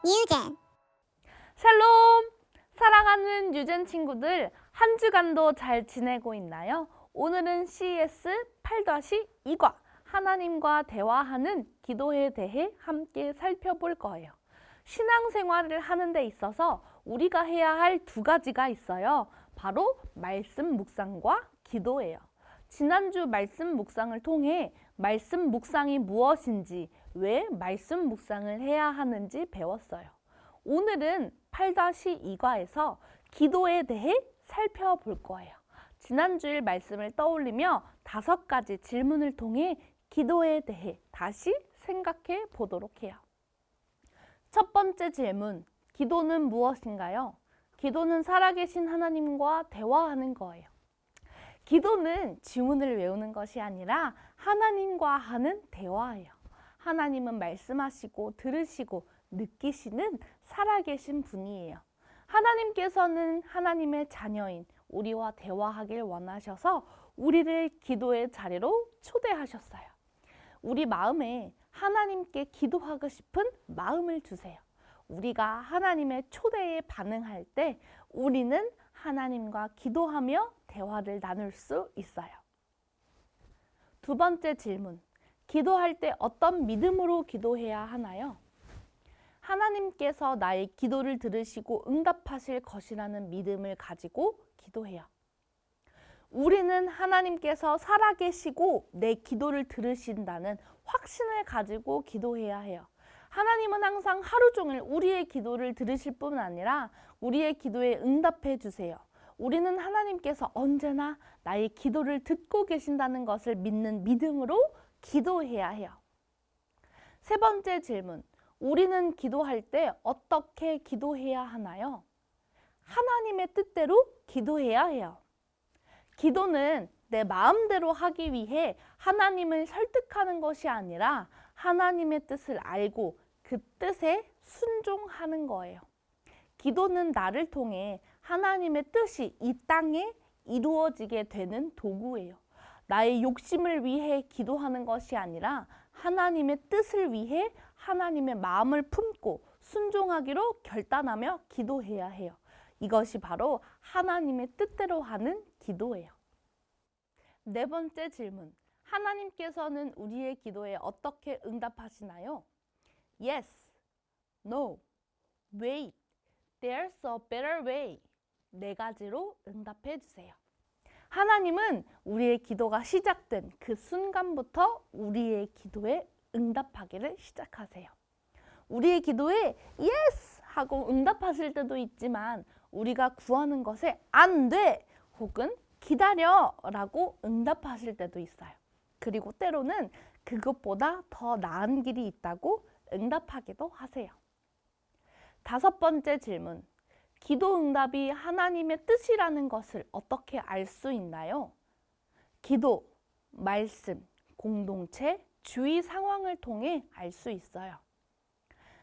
뉴젠. 샬롬! 사랑하는 유젠 친구들, 한 주간도 잘 지내고 있나요? 오늘은 CES 8-2과 하나님과 대화하는 기도에 대해 함께 살펴볼 거예요. 신앙생활을 하는 데 있어서 우리가 해야 할 두 가지가 있어요. 바로 말씀 묵상과 기도예요. 지난주 말씀 묵상을 통해 말씀 묵상이 무엇인지, 왜 말씀 묵상을 해야 하는지 배웠어요. 오늘은 8-2과에서 기도에 대해 살펴볼 거예요. 지난주일 말씀을 떠올리며 5가지 질문을 통해 기도에 대해 다시 생각해 보도록 해요. 첫 번째 질문, 기도는 무엇인가요? 기도는 살아계신 하나님과 대화하는 거예요. 기도는 지문을 외우는 것이 아니라 하나님과 하는 대화예요. 하나님은 말씀하시고 들으시고 느끼시는 살아계신 분이에요. 하나님께서는 하나님의 자녀인 우리와 대화하길 원하셔서 우리를 기도의 자리로 초대하셨어요. 우리 마음에 하나님께 기도하고 싶은 마음을 주세요. 우리가 하나님의 초대에 반응할 때 우리는 하나님과 기도하며 대화를 나눌 수 있어요. 두 번째 질문, 기도할 때 어떤 믿음으로 기도해야 하나요? 하나님께서 나의 기도를 들으시고 응답하실 것이라는 믿음을 가지고 기도해요. 우리는 하나님께서 살아계시고 내 기도를 들으신다는 확신을 가지고 기도해야 해요. 하나님은 항상 하루 종일 우리의 기도를 들으실 뿐 아니라 우리의 기도에 응답해 주세요. 우리는 하나님께서 언제나 나의 기도를 듣고 계신다는 것을 믿는 믿음으로 기도해야 해요. 세 번째 질문, 우리는 기도할 때 어떻게 기도해야 하나요? 하나님의 뜻대로 기도해야 해요. 기도는 내 마음대로 하기 위해 하나님을 설득하는 것이 아니라 하나님의 뜻을 알고 그 뜻에 순종하는 거예요. 기도는 나를 통해 하나님의 뜻이 이 땅에 이루어지게 되는 도구예요. 나의 욕심을 위해 기도하는 것이 아니라 하나님의 뜻을 위해 하나님의 마음을 품고 순종하기로 결단하며 기도해야 해요. 이것이 바로 하나님의 뜻대로 하는 기도예요. 네 번째 질문, 하나님께서는 우리의 기도에 어떻게 응답하시나요? Yes, no, wait, there's a better way. 4가지로 응답해 주세요. 하나님은 우리의 기도가 시작된 그 순간부터 우리의 기도에 응답하기를 시작하세요. 우리의 기도에 yes 하고 응답하실 때도 있지만 우리가 구하는 것에 안 돼 혹은 기다려 라고 응답하실 때도 있어요. 그리고 때로는 그것보다 더 나은 길이 있다고 응답하기도 하세요. 5번째 질문, 기도 응답이 하나님의 뜻이라는 것을 어떻게 알 수 있나요? 기도, 말씀, 공동체, 주위 상황을 통해 알 수 있어요.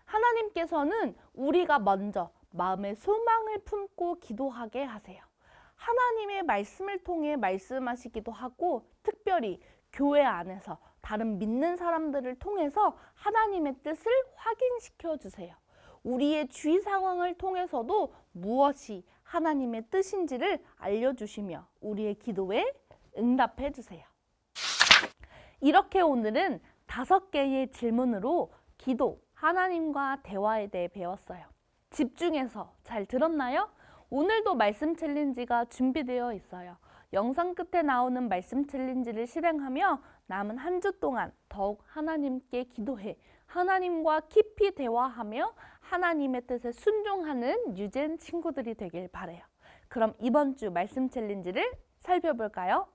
하나님께서는 우리가 먼저 마음의 소망을 품고 기도하게 하세요. 하나님의 말씀을 통해 말씀하시기도 하고 특별히 교회 안에서 다른 믿는 사람들을 통해서 하나님의 뜻을 확인시켜 주세요. 우리의 주위 상황을 통해서도 무엇이 하나님의 뜻인지를 알려주시며 우리의 기도에 응답해 주세요. 이렇게 오늘은 5개의 질문으로 기도, 하나님과 대화에 대해 배웠어요. 집중해서 잘 들었나요? 오늘도 말씀 챌린지가 준비되어 있어요. 영상 끝에 나오는 말씀 챌린지를 실행하며 남은 한 주 동안 더욱 하나님께 기도해 하나님과 깊이 대화하며 하나님의 뜻에 순종하는 유젠 친구들이 되길 바라요. 그럼 이번 주 말씀 챌린지를 살펴볼까요?